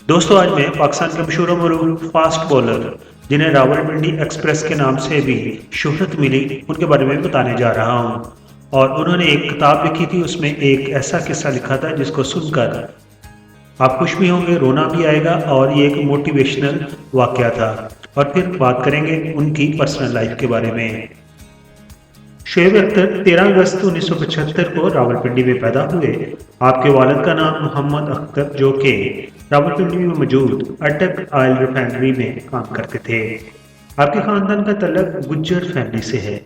दोस्तों, आज मैं पाकिस्तान के मशहूर मरूफ फास्ट बॉलर जिन्हें रावलपिंडी एक्सप्रेस के नाम से भी शोहरत मिली, उनके बारे में बताने जा रहा हूँ। और उन्होंने एक किताब लिखी थी, उसमें एक ऐसा किस्सा लिखा था जिसको सुनकर आप खुश भी होंगे, रोना भी आएगा, और ये एक मोटिवेशनल वाकया था। और फिर बात करेंगे उनकी पर्सनल लाइफ के बारे में। शोएब अख्तर 13 अगस्त 1975 को रावलपिंडी में पैदा हुए। आपके वालिद का नाम मोहम्मद अख्तर, जो कि रावलपिंडी में मौजूद अटक ऑयल रिफाइनरी में काम करते थे। आपके खानदान का तल्लुक गुज्जर फैमिली से है,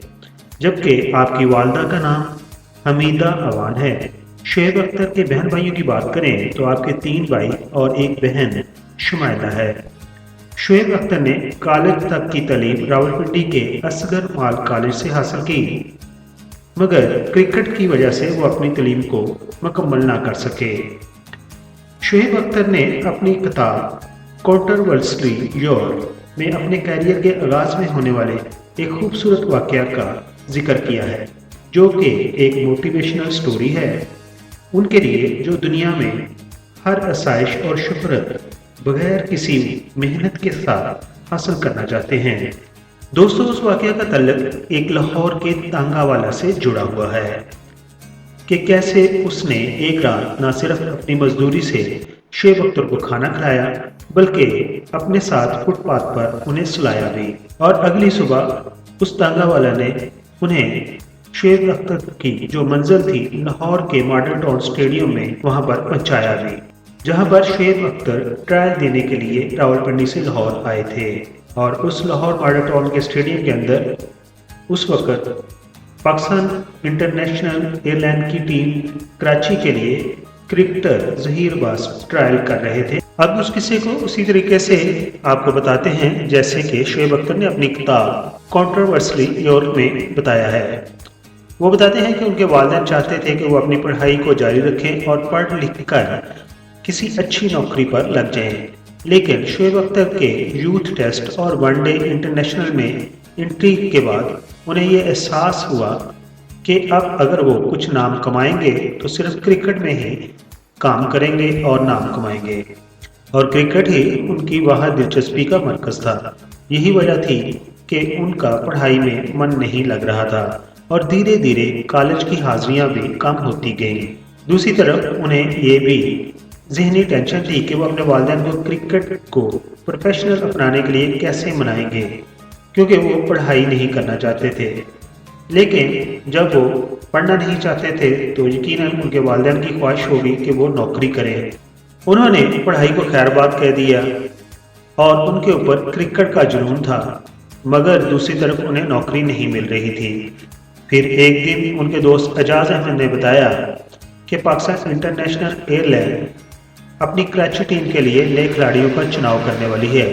जबकि आपकी वालदा का नाम हमीदा अवान है। शोएब अख्तर के बहन भाइयों की बात करें तो आपके 3 भाई और एक बहन शुमाइला है। शोएब अख्तर ने कॉलेज तक की तालीम रावलपिंडी के असगर माल कॉलेज से हासिल की, मगर क्रिकेट की वजह से वो अपनी तालीम को मुकम्मल ना कर सके। शोएब अख्तर ने अपनी किताब कॉन्ट्रोवर्सी योर में अपने कैरियर के आगाज में होने वाले एक खूबसूरत वाकया का जिक्र किया है, जो कि एक मोटिवेशनल स्टोरी है उनके लिए जो दुनिया में हर आसाइश और शोहरत बगैर किसी मेहनत के साथ हासिल करना चाहते हैं। दोस्तों, उस वाकया का तल्लुक एक लाहौर के तांगावाला से जुड़ा हुआ है कि कैसे उसने एक रात न सिर्फ अपनी मजदूरी से शोएब अख्तर को खाना खिलाया, बल्कि अपने साथ फुटपाथ पर उन्हें सुलाया भी। और अगली सुबह उस तांगावाला ने उन्हें शोएब अख्तर की जो मंजिल थी लाहौर के मॉडल टाउन स्टेडियम में, वहां पर पहुंचाया भी, जहां पर शोएब अख्तर ट्रायल देने के लिए रावलपिंडी से लाहौर आए थे। और उस लाहौर मॉडल टाउन के स्टेडियम के अंदर उस वक्त पाकिस्तान इंटरनेशनल एयरलाइन की टीम कराची के लिए क्रिकेटर ज़हीर अब्बास ट्रायल कर रहे थे। अब उस किस्से को उसी तरीके से आपको बताते हैं जैसे कि शोएब अख्तर ने अपनी किताब कॉन्ट्रोवर्सी योर में बताया है। वो बताते हैं कि उनके वालिदैन चाहते थे कि वो अपनी पढ़ाई को जारी रखें और पढ़ लिख कर किसी अच्छी नौकरी पर लग जाएं। लेकिन शोएब अख्तर के यूथ टेस्ट और वनडे इंटरनेशनल में एंट्री के बाद उन्हें ये एहसास हुआ कि अब अगर वो कुछ नाम कमाएंगे तो सिर्फ क्रिकेट में ही काम करेंगे और नाम कमाएंगे, और क्रिकेट ही उनकी वहाँ दिलचस्पी का मरकज़ था। यही वजह थी कि उनका पढ़ाई में मन नहीं लग रहा था और धीरे धीरे कॉलेज की हाजिरियां भी कम होती गईं। दूसरी तरफ उन्हें ये भी ज़हनी टेंशन थी कि वो अपने वालिदैन को क्रिकेट को प्रोफेशनल अपनाने के लिए कैसे मनाएंगे, क्योंकि वो पढ़ाई नहीं करना चाहते थे। लेकिन जब वो पढ़ना नहीं चाहते थे तो यकीनन उनके वालिदैन की ख्वाहिश होगी कि वो नौकरी करें। उन्होंने पढ़ाई को खैरबाद कह दिया और उनके ऊपर क्रिकेट का जुनून था, मगर दूसरी तरफ उन्हें नौकरी नहीं मिल रही थी। फिर एक दिन उनके दोस्त एजाज अहमद ने बताया कि पाकिस्तान इंटरनेशनल एयरलाइन अपनी कराची टीम के लिए नए खिलाड़ियों का चुनाव करने वाली है।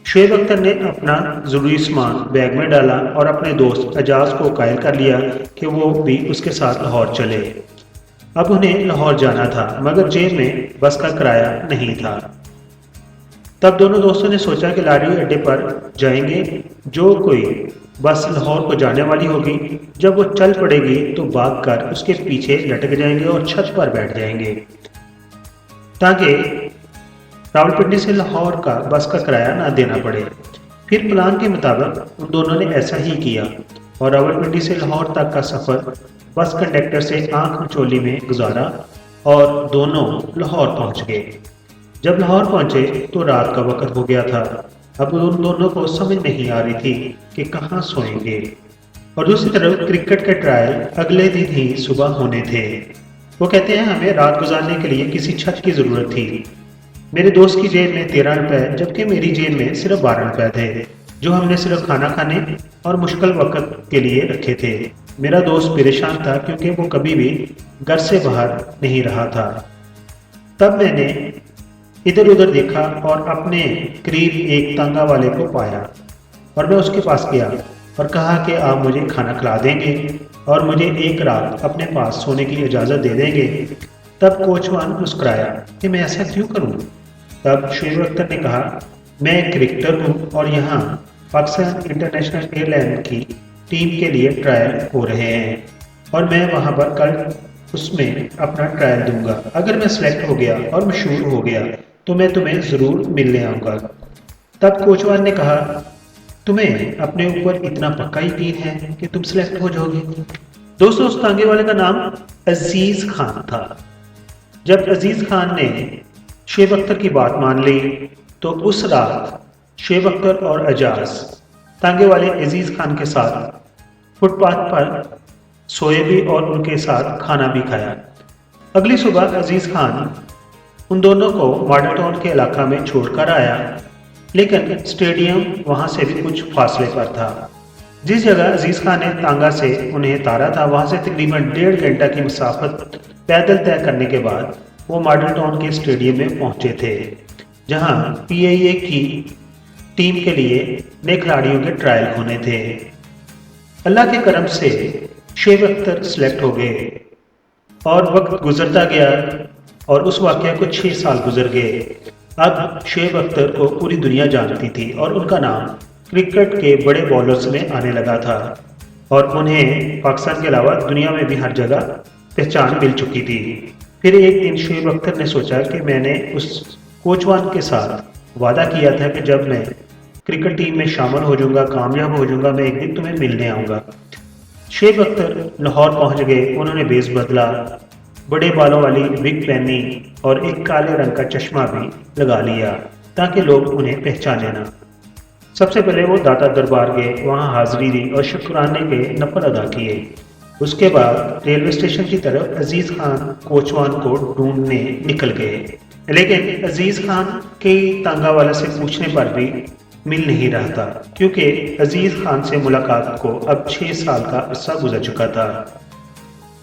शोएब अख्तर ने अपना ज़रूरी सामान बैग में डाला और अपने दोस्त एजाज को कायल कर लिया कि वो भी उसके साथ लाहौर चले। अब उन्हें लाहौर जाना था, मगर जेब में बस का किराया नहीं था। तब दोनों दोस्तों ने सोचा कि लारी अड्डे पर जाएंगे, जो कोई बस लाहौर को जाने वाली होगी, जब वो चल पड़ेगी तो भागकर उसके पीछे लटक जाएंगे और छत पर बैठ जाएंगे, ताकि रावलपिंडी से लाहौर का बस का किराया ना देना पड़े। फिर प्लान के मुताबिक उन दोनों ने ऐसा ही किया और रावलपिंडी से लाहौर तक का सफ़र बस कंडक्टर से आंख मिचौली में गुजारा और दोनों लाहौर पहुंच गए। जब लाहौर पहुंचे तो रात का वक्त हो गया था। अब उन दोनों को समझ नहीं आ रही थी कि कहाँ सोएंगे। और दूसरी तरफ क्रिकेट के ट्रायल अगले दिन ही सुबह होने थे। वो कहते हैं, हमें रात गुजारने के लिए किसी छत की ज़रूरत थी। मेरे दोस्त की जेब में 13 रुपए, जबकि मेरी जेब में सिर्फ 12 रुपए थे, जो हमने सिर्फ खाना खाने और मुश्किल वक्त के लिए रखे थे। मेरा दोस्त परेशान था क्योंकि वो कभी भी घर से बाहर नहीं रहा था। तब मैंने इधर उधर देखा और अपने करीब एक तांगा वाले को पाया और मैं उसके पास गया और कहा कि आप मुझे खाना खिला देंगे और मुझे एक रात अपने पास सोने की इजाज़त दे देंगे। तब कोचवान मुस्कुराया कि मैं ऐसा क्यों करूं। तब शोएब अख्तर ने कहा میں ایک کرکٹر ہوں اور یہاں پاکستان انٹرنیشنل ایئر لائن کی ٹیم کے لیے ٹرائل ہو رہے ہیں اور میں وہاں پر کل اس میں اپنا ٹرائل دوں گا۔ اگر میں سلیکٹ ہو گیا اور مشہور ہو گیا تو میں تمہیں ضرور ملنے آؤں گا۔ تب کوچوان نے کہا، تمہیں اپنے اوپر اتنا پکا یقین ہے کہ تم سلیکٹ ہو جاؤ گے؟ دوستوں، اس تانگے والے کا نام عزیز خان تھا۔ جب عزیز خان نے شعیب اختر کی بات مان لی تو اس رات شعیب اختر اور اعجاز تانگے والے عزیز خان کے ساتھ فٹ پاتھ پر سوئے بھی اور ان کے ساتھ کھانا بھی کھایا۔ اگلی صبح عزیز خان ان دونوں کو ماڈل ٹاؤن کے علاقہ میں چھوڑ کر آیا، لیکن اسٹیڈیم وہاں سے بھی کچھ فاصلے پر تھا۔ جس جگہ عزیز خان نے تانگا سے انہیں اتارا تھا وہاں سے تقریباً 1.5 گھنٹہ کی مسافت پیدل طے کرنے کے بعد وہ ماڈل ٹاؤن کے اسٹیڈیم میں پہنچے تھے، جہاں پی آئی اے کی ٹیم کے لیے نئے کھلاڑیوں کے ٹرائل ہونے تھے۔ اللہ کے کرم سے شعیب اختر سلیکٹ ہو گئے اور وقت گزرتا گیا اور اس واقعہ کو 6 سال گزر گئے۔ اب شعیب اختر کو پوری دنیا جانتی تھی اور ان کا نام کرکٹ کے بڑے بالرز میں آنے لگا تھا اور انہیں پاکستان کے علاوہ دنیا میں بھی ہر جگہ پہچان مل چکی تھی۔ پھر ایک دن شعیب اختر نے سوچا کہ میں نے اس کوچوان کے ساتھ وعدہ کیا تھا کہ جب میں کرکٹ ٹیم میں شامل ہو جاؤں گا، کامیاب ہو جاؤں گا، میں ایک دن تمہیں ملنے آؤں گا۔ شعیب اختر لاہور پہنچ گئے، انہوں نے بیس بدلا، بڑے بالوں والی وگ پہنی اور ایک کالے رنگ کا چشمہ بھی لگا لیا تاکہ لوگ انہیں پہچانے نہ۔ سب سے پہلے وہ داتا دربار گئے، وہاں حاضری دی اور شکرانے کے نفل ادا کیے۔ اس کے بعد ریلوے اسٹیشن کی طرف عزیز خان کوچوان کو ڈھونڈنے نکل گئے، لیکن عزیز خان کے تانگا والا سے پوچھنے پر بھی مل نہیں رہا تھا کیونکہ عزیز خان سے ملاقات کو اب 6 سال کا عرصہ گزر چکا تھا۔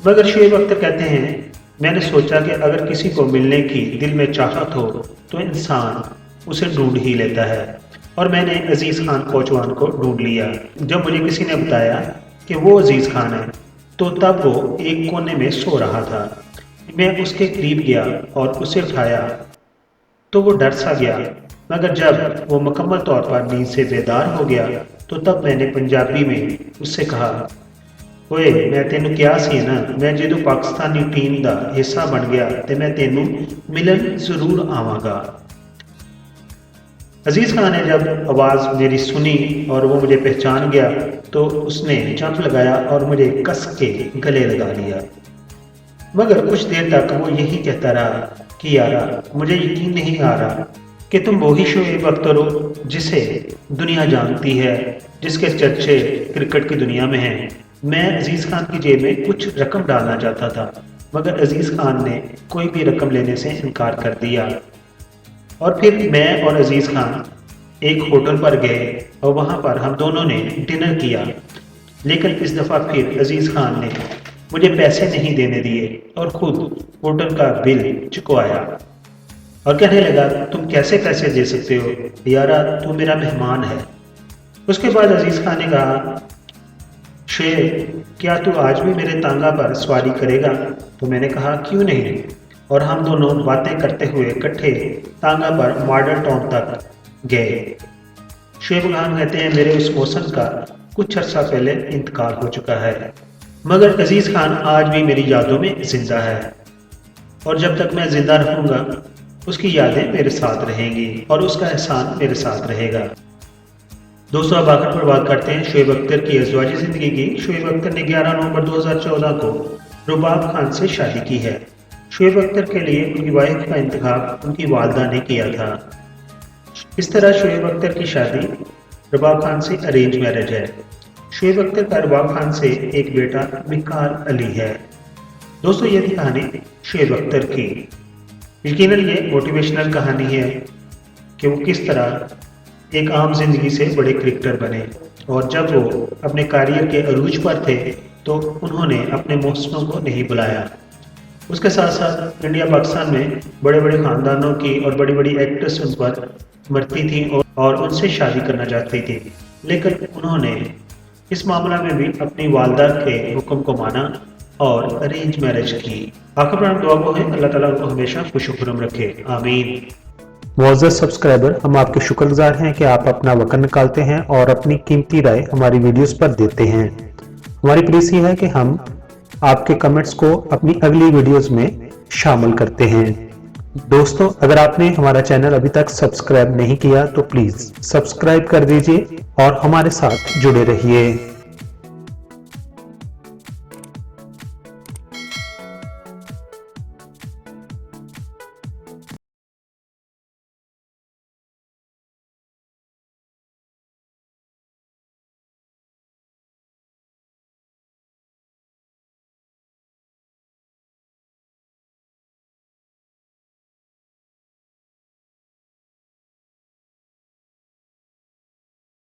مگر شعیب اختر کہتے ہیں، میں نے سوچا کہ اگر کسی کو ملنے کی دل میں چاہت ہو تو انسان اسے ڈھونڈ ہی لیتا ہے، اور میں نے عزیز خان کوچوان کو ڈھونڈ لیا۔ جب مجھے کسی نے بتایا کہ وہ عزیز خان ہے تو تب وہ ایک کونے میں سو رہا تھا۔ میں اس کے قریب گیا اور اسے اٹھایا تو وہ ڈر سا گیا، مگر جب وہ مکمل طور پر نیند سے بیدار ہو گیا تو تب میں نے پنجابی میں اس سے کہا، اوئے میں تینوں کیا سی نا، میں جدو پاکستانی ٹیم دا حصہ بن گیا تے میں تینوں ملن ضرور آواں گا۔ عزیز خان نے جب آواز میری سنی اور وہ مجھے پہچان گیا تو اس نے جمپ لگایا اور مجھے کس کے گلے لگا لیا، مگر کچھ دیر تک وہ یہی کہتا رہا کہ یارا مجھے یقین نہیں آ رہا کہ تم وہی شعیب اختر ہو جسے دنیا جانتی ہے، جس کے چرچے کرکٹ کی دنیا میں ہیں۔ میں عزیز خان کی جیب میں کچھ رقم ڈالنا چاہتا تھا مگر عزیز خان نے کوئی بھی رقم لینے سے انکار کر دیا، اور پھر میں اور عزیز خان ایک ہوٹل پر گئے اور وہاں پر ہم دونوں نے ڈنر کیا، لیکن اس دفعہ پھر عزیز خان نے مجھے پیسے نہیں دینے دیے اور خود ہوٹل کا بل چکوایا اور کہنے لگا، تم کیسے پیسے دے سکتے ہو یارا، تو میرا مہمان ہے۔ اس کے بعد عزیز خان نے کہا، شعیب کیا تو آج بھی میرے تانگا پر سواری کرے گا؟ تو میں نے کہا کیوں نہیں، اور ہم دونوں باتیں کرتے ہوئے اکٹھے تانگا پر ماڈل ٹاؤن تک گئے۔ شعیب خان کہتے ہیں، میرے اس موسم کا کچھ عرصہ پہلے انتقال ہو چکا ہے، مگر عزیز خان آج بھی میری یادوں میں زندہ ہے، اور جب تک میں زندہ رہوں گا اس کی یادیں میرے ساتھ رہیں گی اور اس کا احسان میرے ساتھ رہے گا۔ دوستوں، اب آخر پر بات کرتے ہیں شعیب اختر کی ازدواجی زندگی کی۔ شعیب اختر نے 11 نومبر 2014 کو رباب خان سے شادی کی ہے۔ شعیب اختر کے لیے ان کی وائف کا انتخاب ان کی والدہ نے کیا تھا۔ اس طرح شعیب اختر کی شادی رباب خان سے ارینج میرج ہے۔ شعیب اختر کا رباب خان سے ایک بیٹا وقار علی ہے۔ دوستو، یہ تھی کہانی شعیب اختر کی۔ یقیناً یہ موٹیویشنل کہانی ہے کہ وہ کس طرح ایک عام زندگی سے بڑے کرکٹر بنے، اور جب وہ اپنے کیریئر کے عروج پر تھے تو انہوں نے اپنے محسنوں کو نہیں بلایا۔ اس کے ساتھ ساتھ انڈیا پاکستان میں بڑے بڑے خاندانوں کی اور بڑی بڑی ایکٹرس ان پر مرتی تھیں اور ان سے شادی کرنا چاہتی تھی، لیکن انہوں نے اس معاملہ میں بھی اپنی والدہ کے حکم کو مانا اور ارینج میرج کی۔ آخر پر ہم دعا گو ہیں اللہ تعالیٰ ان کو ہمیشہ خوش و خرم رکھے، آمین۔ मुअज़्ज़ज़ सब्सक्राइबर, हम आपके शुक्रगुजार हैं कि आप अपना वक़्त निकालते हैं और अपनी कीमती राय हमारी वीडियोस पर देते हैं। हमारी प्लीज़ ये है कि हम आपके कमेंट्स को अपनी अगली वीडियोस में शामिल करते हैं। दोस्तों, अगर आपने हमारा चैनल अभी तक सब्सक्राइब नहीं किया तो प्लीज़ सब्सक्राइब कर दीजिए और हमारे साथ जुड़े रहिए।